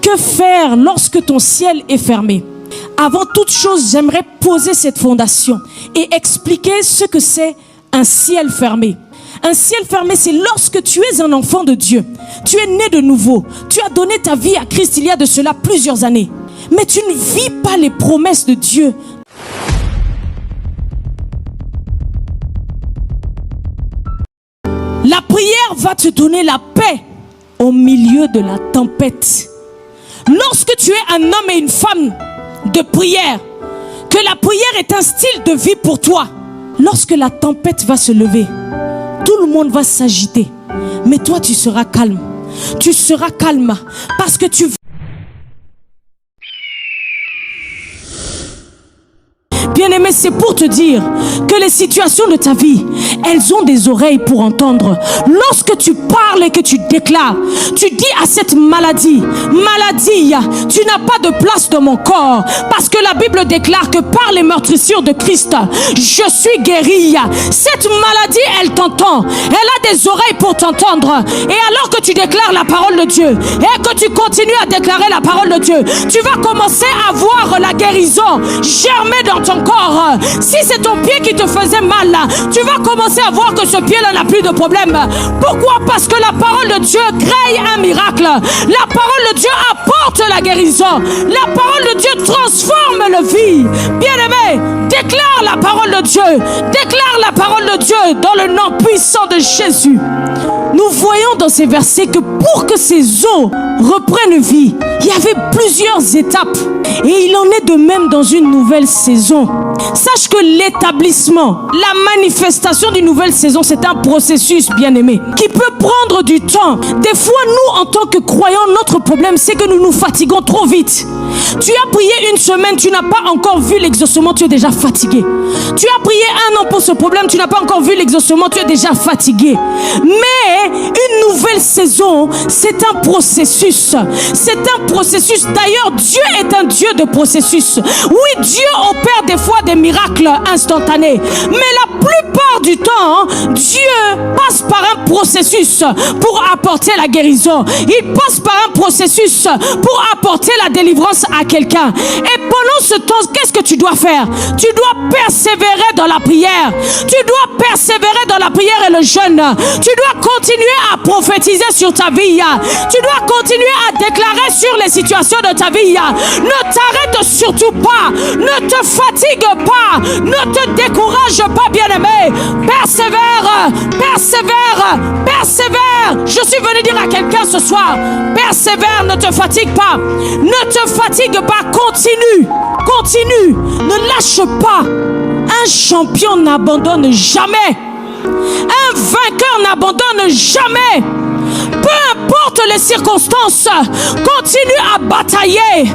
Que faire lorsque ton ciel est fermé? Avant toute chose, j'aimerais poser cette fondation et expliquer ce que c'est un ciel fermé. Un ciel fermé, c'est lorsque tu es un enfant de Dieu. Tu es né de nouveau. Tu as donné ta vie à Christ il y a de cela plusieurs années. Mais tu ne vis pas les promesses de Dieu. La prière va te donner la paix au milieu de la tempête. Lorsque tu es un homme et une femme de prière, que la prière est un style de vie pour toi, lorsque la tempête va se lever, tout le monde va s'agiter, mais toi tu seras calme. Tu seras calme parce que tu... Bien-aimé, c'est pour te dire que les situations de ta vie, elles ont des oreilles pour entendre. Lorsque tu parles et que tu déclares, tu dis à cette maladie, maladie, tu n'as pas de place dans mon corps. Parce que la Bible déclare que par les meurtrissures de Christ, je suis guéri. Cette maladie, elle t'entend. Elle a des oreilles pour t'entendre. Et alors que tu déclares la parole de Dieu et que tu continues à déclarer la parole de Dieu, tu vas commencer à voir la guérison germer dans ton corps. Si c'est ton pied qui te faisait mal, tu vas commencer à voir que ce pied-là n'a plus de problème. Pourquoi? Parce que la parole de Dieu crée un miracle. La parole de Dieu apporte la guérison. La parole de Dieu transforme la vie. Bien-aimé, déclare la parole de Dieu. Déclare la parole de Dieu dans le nom puissant de Jésus. Nous voyons dans ces versets que pour que ces eaux reprennent vie, il y avait plusieurs étapes. Et il en est de même dans une nouvelle saison. Sache que l'établissement, la manifestation d'une nouvelle saison, c'est un processus, bien-aimé, qui peut prendre du temps. Des fois, nous, en tant que croyants, notre problème, c'est que nous nous fatiguons trop vite. Tu as prié une semaine, tu n'as pas encore vu l'exaucement, tu es déjà fatigué. Tu as prié un an pour ce problème, tu n'as pas encore vu l'exaucement, tu es déjà fatigué. Mais une nouvelle saison, c'est un processus. C'est un processus. D'ailleurs, Dieu est un Dieu de processus. Oui, Dieu opère des fois des miracles instantanés. Mais la plupart du temps, Dieu passe par un processus pour apporter la guérison. Il passe par un processus pour apporter la délivrance à quelqu'un. Et pendant ce temps, qu'est-ce que tu dois faire? Tu dois persévérer dans la prière. Tu dois persévérer dans la prière et le jeûne. Tu dois continuer à prophétiser sur ta vie. Tu dois continuer à déclarer sur les situations de ta vie. Ne t'arrête surtout pas. Ne te fatigue pas. Ne te décourage pas, bien-aimé. Persévère, persévère, persévère. Je suis venu dire à quelqu'un ce soir, persévère, ne te fatigue pas. Ne te fatigue pas, continue, continue. Ne lâche pas. Un champion n'abandonne jamais. Un vainqueur n'abandonne jamais. Peu importe les circonstances, continue à batailler,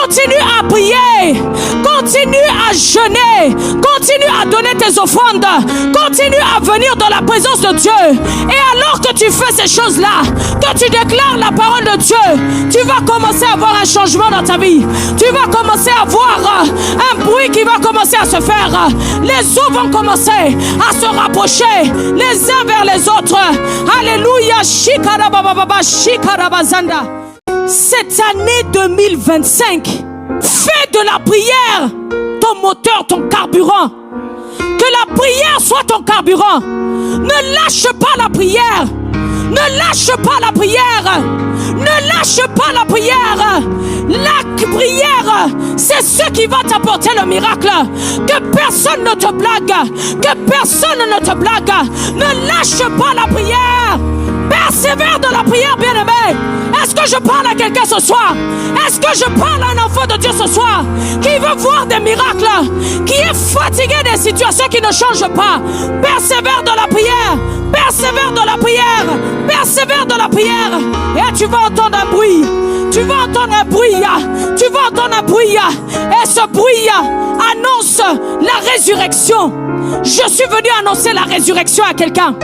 continue à prier, continue à jeûner, continue à donner tes offrandes, continue à venir dans la présence de Dieu. Et alors que tu fais ces choses-là, que tu déclares la parole de Dieu, tu vas commencer à avoir un changement dans ta vie. Tu vas commencer à voir un bruit qui va commencer à se faire. Les eaux vont commencer à se rapprocher les uns vers les autres. Alléluia. Cette année 2025, fais de la prière ton moteur, ton carburant. Que la prière soit ton carburant. Ne lâche pas la prière. Ne lâche pas la prière. Ne lâche pas la prière. La prière, c'est ce qui va t'apporter le miracle. Que personne ne te blague. Que personne ne te blague. Ne lâche pas la prière. Persévère dans la prière, bien-aimé. Est-ce que je parle à quelqu'un ce soir? Est-ce que je parle à un enfant de Dieu ce soir qui veut voir des miracles, qui est fatigué des situations qui ne changent pas? Persévère dans la prière. Persévère dans la prière. Persévère dans la prière. Et tu vas entendre un bruit. Tu vas entendre un bruit. Tu vas entendre un bruit. Et ce bruit annonce la résurrection. Je suis venu annoncer la résurrection à quelqu'un.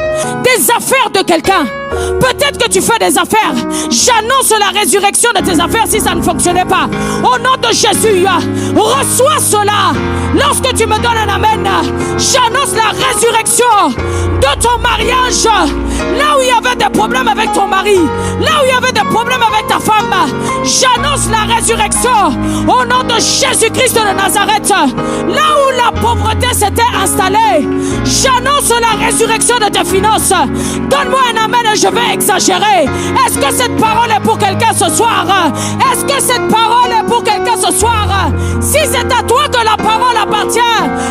Des affaires de quelqu'un Peut-être que tu fais des affaires. J'annonce la résurrection de tes affaires si ça ne fonctionnait pas. Au nom de Jésus, reçois cela. Lorsque tu me donnes un amen, j'annonce la résurrection de ton mariage. Là où il y avait des problèmes avec ton mari, là où il y avait des problèmes avec ta femme, j'annonce la résurrection au nom de Jésus-Christ de Nazareth. Là où la pauvreté s'était installée, j'annonce la résurrection de tes finances. Donne-moi un amen et je vais exagérer. Est-ce que cette parole est pour quelqu'un ce soir? Est-ce que cette parole est pour quelqu'un ce soir? Si c'est à toi que la parole appartient,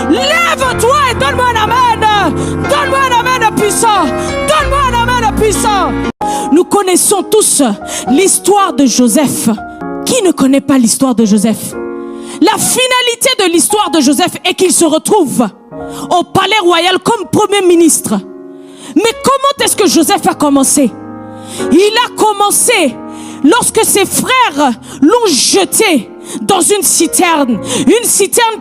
lève-toi et donne-moi un amen. Donne-moi un amen puissant. Donne-moi un amen puissant. Nous connaissons tous l'histoire de Joseph. Qui ne connaît pas l'histoire de Joseph? La finalité de l'histoire de Joseph est qu'il se retrouve au palais royal comme premier ministre. Mais comment est-ce que Joseph a commencé? Il a commencé lorsque ses frères l'ont jeté dans une citerne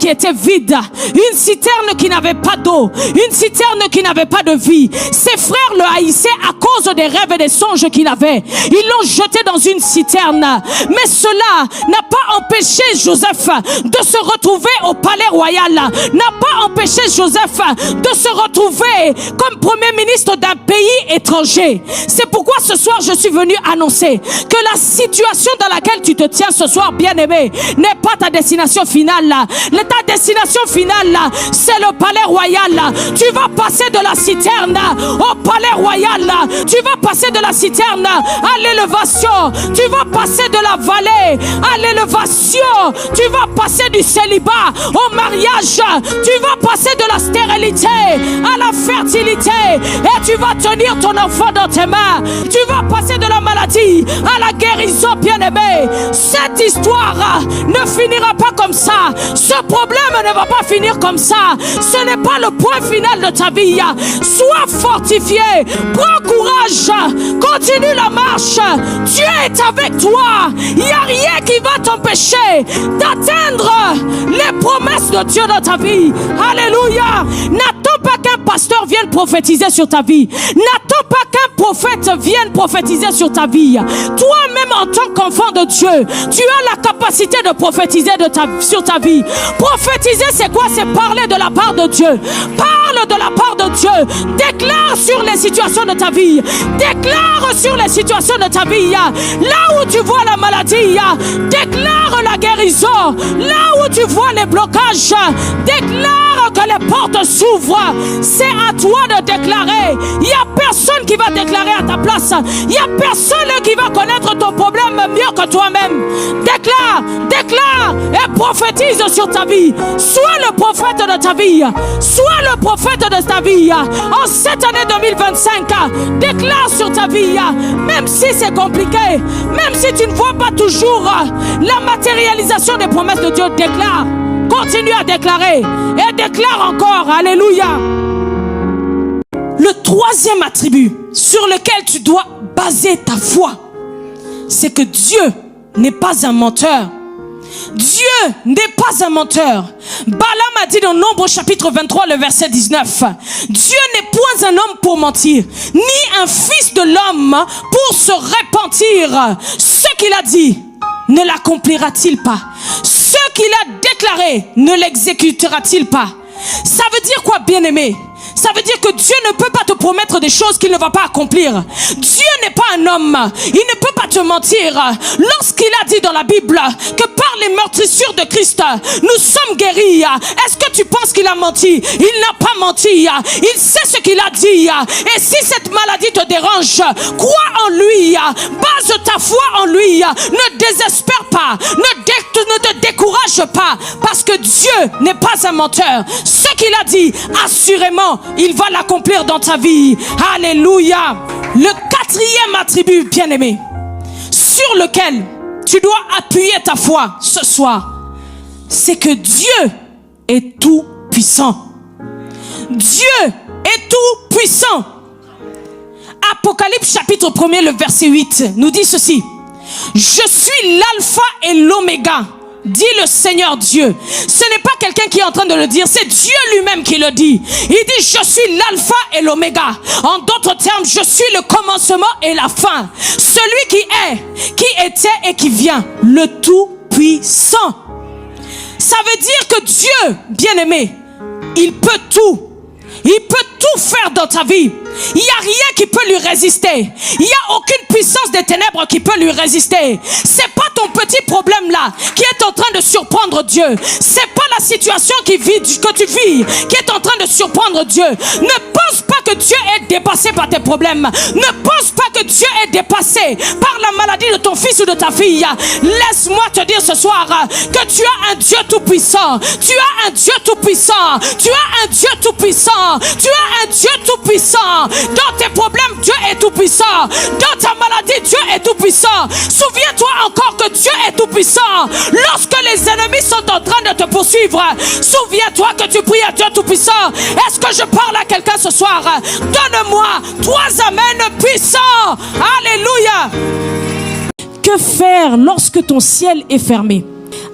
qui était vide, une citerne qui n'avait pas d'eau, une citerne qui n'avait pas de vie. Ses frères le haïssaient à cause des rêves et des songes qu'il avait. Ils l'ont jeté dans une citerne, mais cela n'a pas empêché Joseph de se retrouver au palais royal, n'a pas empêché Joseph de se retrouver comme premier ministre d'un pays étranger. C'est pourquoi ce soir je suis venu annoncer que la situation dans laquelle tu te tiens ce soir, bien-aimé, n'est pas ta destination finale. Ta destination finale, c'est le palais royal. Tu vas passer de la citerne au palais royal. Tu vas passer de la citerne à l'élévation. Tu vas passer de la vallée à l'élévation. Tu vas passer du célibat au mariage. Tu vas passer de la stérilité à la fertilité. Et tu vas tenir ton enfant dans tes mains. Tu vas passer de la maladie à la guérison, bien-aimé. Cette histoire ne finira pas comme ça. Ce problème ne va pas finir comme ça. Ce n'est pas le point final de ta vie. Sois fortifié. Prends courage. Continue la marche. Dieu est avec toi. Il n'y a rien qui va t'empêcher d'atteindre les promesses de Dieu dans ta vie. Alléluia. N'attends pas qu'un pasteur vienne prophétiser sur ta vie. N'attends pas qu'un prophète vienne prophétiser sur ta vie. Toi-même en tant qu'enfant de Dieu, tu as la capacité de prophétiser sur ta vie. Prophétiser, c'est quoi? C'est parler de la part de Dieu. Parle de la part de Dieu. Déclare sur les situations de ta vie. Déclare sur les situations de ta vie. Là où tu vois la maladie, déclare la guérison. Là où tu vois les blocages, déclare que les portes s'ouvrent. C'est à toi de déclarer. Il n'y a personne qui va déclarer à ta place. Il n'y a personne qui va connaître ton problème mieux que toi-même. Déclare, déclare et prophétise sur ta vie. Sois le prophète de ta vie. Sois le prophète de ta vie. En cette année 2025, déclare sur ta vie. Même si c'est compliqué, même si tu ne vois pas toujours la matérialisation des promesses de Dieu, déclare. Continue à déclarer et déclare encore. Alléluia. Le troisième attribut sur lequel tu dois baser ta foi, c'est que Dieu n'est pas un menteur. Dieu n'est pas un menteur. Balaam a dit dans Nombre chapitre 23 le verset 19, Dieu n'est point un homme pour mentir, ni un fils de l'homme pour se repentir. Ce qu'il a dit, ne l'accomplira-t-il pas? Ce qu'il a déclaré, ne l'exécutera-t-il pas? Ça veut dire quoi, bien-aimé? Ça veut dire que Dieu ne peut pas te promettre des choses qu'il ne va pas accomplir. Dieu n'est pas un homme. Il ne peut pas te mentir. Lorsqu'il a dit dans la Bible que par les meurtrissures de Christ, nous sommes guéris. Est-ce que tu penses qu'il a menti? Il n'a pas menti. Il sait ce qu'il a dit. Et si cette maladie te dérange, crois en lui. Base ta foi en lui. Ne désespère pas. Ne te décourage pas. Parce que Dieu n'est pas un menteur. Ce qu'il a dit, assurément, il va l'accomplir dans ta vie. Alléluia. Le quatrième attribut, bien-aimé, sur lequel tu dois appuyer ta foi ce soir, c'est que Dieu est tout puissant. Dieu est tout puissant. Apocalypse chapitre 1er, le verset 8 nous dit ceci: je suis l'alpha et l'oméga, dit le Seigneur Dieu. Ce n'est pas quelqu'un qui est en train de le dire, c'est Dieu lui-même qui le dit. Il dit, je suis l'alpha et l'oméga. En d'autres termes, je suis le commencement et la fin. Celui qui est, qui était et qui vient, le Tout-Puissant. Ça veut dire que Dieu, bien-aimé, il peut tout. Il peut tout faire dans ta vie. Il n'y a rien qui peut lui résister. Il n'y a aucune puissance des ténèbres qui peut lui résister. C'est pas ton petit problème là qui est en train de surprendre Dieu. C'est pas la situation que tu vis qui est en train de surprendre Dieu. Ne pense pas que Dieu est dépassé par tes problèmes. Ne pense pas que Dieu est dépassé par la maladie de ton fils ou de ta fille. Laisse-moi te dire ce soir que tu as un Dieu tout-puissant. Tu as un Dieu tout-puissant. Tu as un Dieu tout-puissant. Tu as un Dieu tout-puissant. Dans tes problèmes, Dieu est tout-puissant. Dans ta maladie, Dieu est tout-puissant. Souviens-toi encore que Dieu est tout-puissant. Lorsque les ennemis sont en train de te poursuivre, souviens-toi que tu pries à Dieu tout-puissant. Est-ce que je parle à quelqu'un ce soir? Donne-moi 3 amens puissants. Alléluia. Que faire lorsque ton ciel est fermé?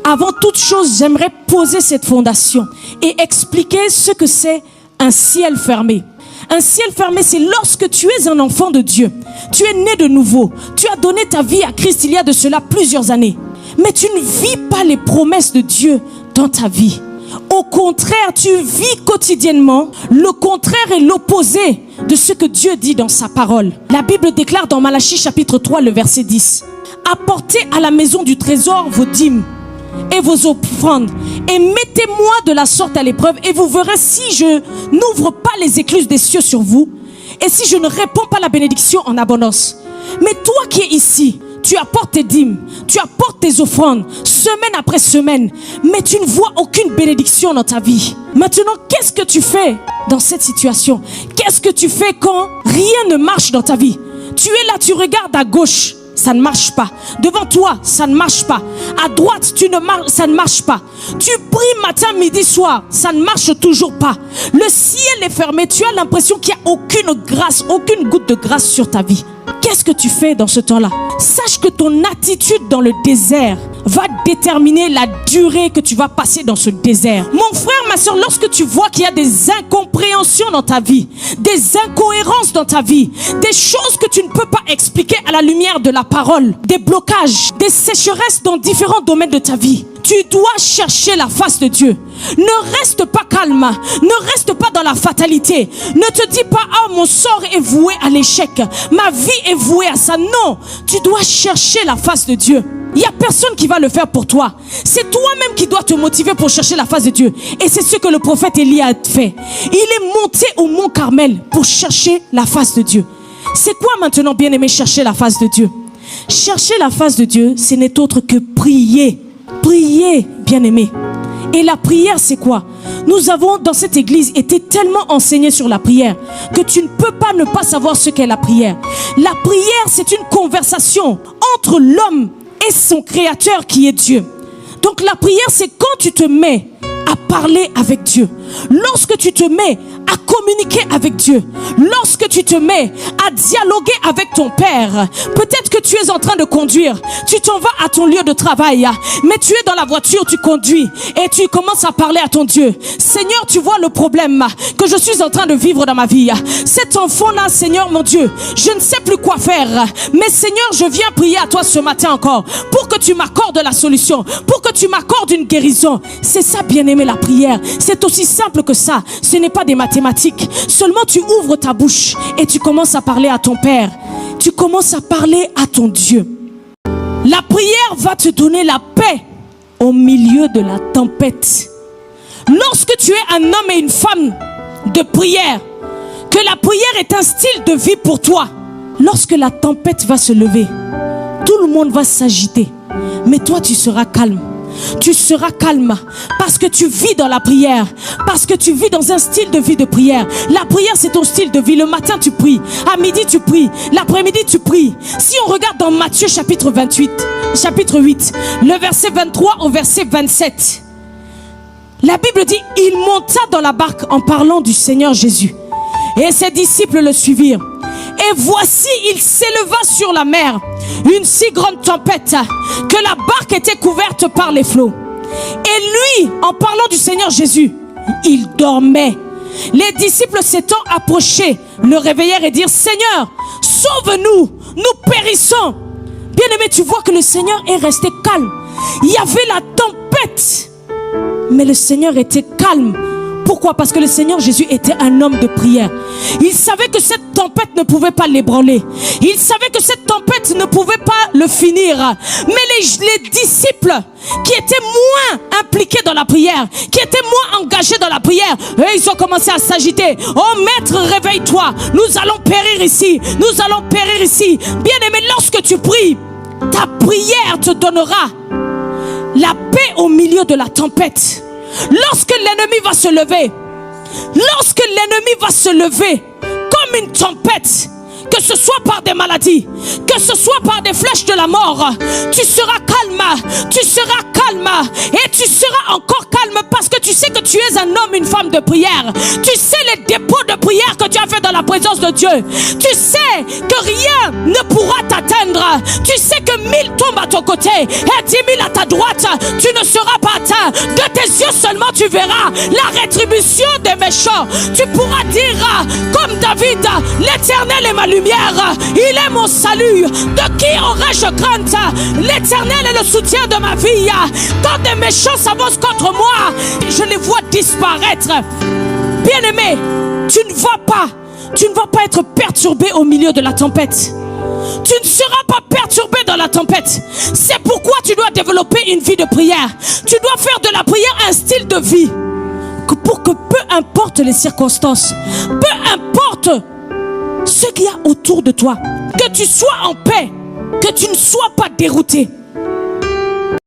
Avant toute chose, j'aimerais poser cette fondation et expliquer ce que c'est un ciel fermé. Un ciel fermé, c'est lorsque tu es un enfant de Dieu. Tu es né de nouveau. Tu as donné ta vie à Christ il y a de cela plusieurs années. Mais tu ne vis pas les promesses de Dieu dans ta vie. Au contraire, tu vis quotidiennement le contraire et l'opposé de ce que Dieu dit dans sa parole. La Bible déclare dans Malachie chapitre 3, le verset 10. Apportez à la maison du trésor vos dîmes et vos offrandes, et mettez-moi de la sorte à l'épreuve, et vous verrez si je n'ouvre pas les écluses des cieux sur vous, et si je ne réponds pas la bénédiction en abondance. Mais toi qui es ici, tu apportes tes dîmes, tu apportes tes offrandes, semaine après semaine, mais tu ne vois aucune bénédiction dans ta vie. Maintenant, qu'est-ce que tu fais dans cette situation? Qu'est-ce que tu fais quand rien ne marche dans ta vie? Tu es là, tu regardes à gauche, ça ne marche pas. Devant toi, ça ne marche pas. À droite, ça ne marche pas. Tu pries matin, midi, soir, ça ne marche toujours pas. Le ciel est fermé. Tu as l'impression qu'il n'y a aucune grâce, aucune goutte de grâce sur ta vie. Qu'est-ce que tu fais dans ce temps-là? Sache que ton attitude dans le désert va déterminer la durée que tu vas passer dans ce désert. Mon frère, ma soeur, lorsque tu vois qu'il y a des incompréhensions dans ta vie, des incohérences dans ta vie, des choses que tu ne peux pas expliquer à la lumière de la parole, des blocages, des sécheresses dans différents domaines de ta vie, tu dois chercher la face de Dieu. Ne reste pas calme, ne reste pas dans la fatalité. Ne te dis pas, ah, mon sort est voué à l'échec, ma vie est vouée à ça. Non, tu dois chercher la face de Dieu. Il n'y a personne qui va le faire pour toi. C'est toi-même qui dois te motiver pour chercher la face de Dieu. Et c'est ce que le prophète Élie a fait. Il est monté au mont Carmel pour chercher la face de Dieu. C'est quoi maintenant, bien-aimé, chercher la face de Dieu? Chercher la face de Dieu, ce n'est autre que prier. Prier, bien-aimé. Et la prière, c'est quoi? Nous avons dans cette église été tellement enseignés sur la prière que tu ne peux pas ne pas savoir ce qu'est la prière. La prière, c'est une conversation entre l'homme et son créateur qui est Dieu. Donc la prière, c'est quand tu te mets à parler avec Dieu, lorsque tu te mets à communiquer avec Dieu, lorsque tu te mets à dialoguer avec ton Père. Peut-être que tu es en train de conduire, tu t'en vas à ton lieu de travail, mais tu es dans la voiture, tu conduis et tu commences à parler à ton Dieu. Seigneur, tu vois le problème que je suis en train de vivre dans ma vie. Cet enfant-là, Seigneur mon Dieu, je ne sais plus quoi faire, mais Seigneur, je viens prier à toi ce matin encore pour que tu m'accordes la solution, pour que tu m'accordes une guérison. C'est ça, bien-aimé, la prière. C'est aussi simple que ça. Ce n'est pas des mathématiques. Seulement tu ouvres ta bouche et tu commences à parler à ton Père. Tu commences à parler à ton Dieu. La prière va te donner la paix au milieu de la tempête. Lorsque tu es un homme et une femme de prière, que la prière est un style de vie pour toi, lorsque la tempête va se lever, tout le monde va s'agiter, mais toi tu seras calme. Tu seras calme parce que tu vis dans la prière, parce que tu vis dans un style de vie de prière. La prière, c'est ton style de vie. Le matin tu pries, à midi tu pries, l'après-midi tu pries. Si on regarde dans Matthieu chapitre 8, le verset 23 au verset 27, la Bible dit, il monta dans la barque en parlant du Seigneur Jésus et ses disciples le suivirent. Et voici, il s'éleva sur la mer une si grande tempête que la barque était couverte par les flots. Et lui, en parlant du Seigneur Jésus, il dormait. Les disciples s'étant approchés, le réveillèrent et dirent: Seigneur, sauve-nous, nous périssons. Bien-aimé, tu vois que le Seigneur est resté calme. Il y avait la tempête, mais le Seigneur était calme. Pourquoi? Parce que le Seigneur Jésus était un homme de prière. Il savait que cette tempête ne pouvait pas l'ébranler. Il savait que cette tempête ne pouvait pas le finir. Mais les disciples qui étaient moins impliqués dans la prière, qui étaient moins engagés dans la prière, ils ont commencé à s'agiter. Oh maître, réveille-toi. Nous allons périr ici. Nous allons périr ici. Bien-aimé, lorsque tu pries, ta prière te donnera la paix au milieu de la tempête. Lorsque l'ennemi va se lever, comme une tempête, que ce soit par des maladies, que ce soit par des flèches de la mort, tu seras calme et tu seras encore calme parce que tu sais que tu es un homme, une femme de prière. Tu sais les dépôts de prière que tu as fait dans la présence de Dieu. Tu sais que rien ne pourra t'atteindre. Tu sais que 1000 tombent à ton côté et 10 000 à ta droite. Tu ne seras pas atteint. De tes yeux seulement tu verras la rétribution des méchants. Tu pourras dire comme David: l'Éternel est ma lumière, il est mon salut. De qui aurais-je crainte? L'Éternel est le soutien de ma vie. Quand des méchants s'avancent contre moi, je les vois disparaître. Bien-aimé, tu ne vas pas être perturbé au milieu de la tempête. Tu ne seras pas perturbé dans la tempête. C'est pourquoi tu dois développer une vie de prière. Tu dois faire de la prière un style de vie. Pour que peu importe les circonstances, peu importe ce qu'il y a autour de toi, que tu sois en paix, que tu ne sois pas dérouté.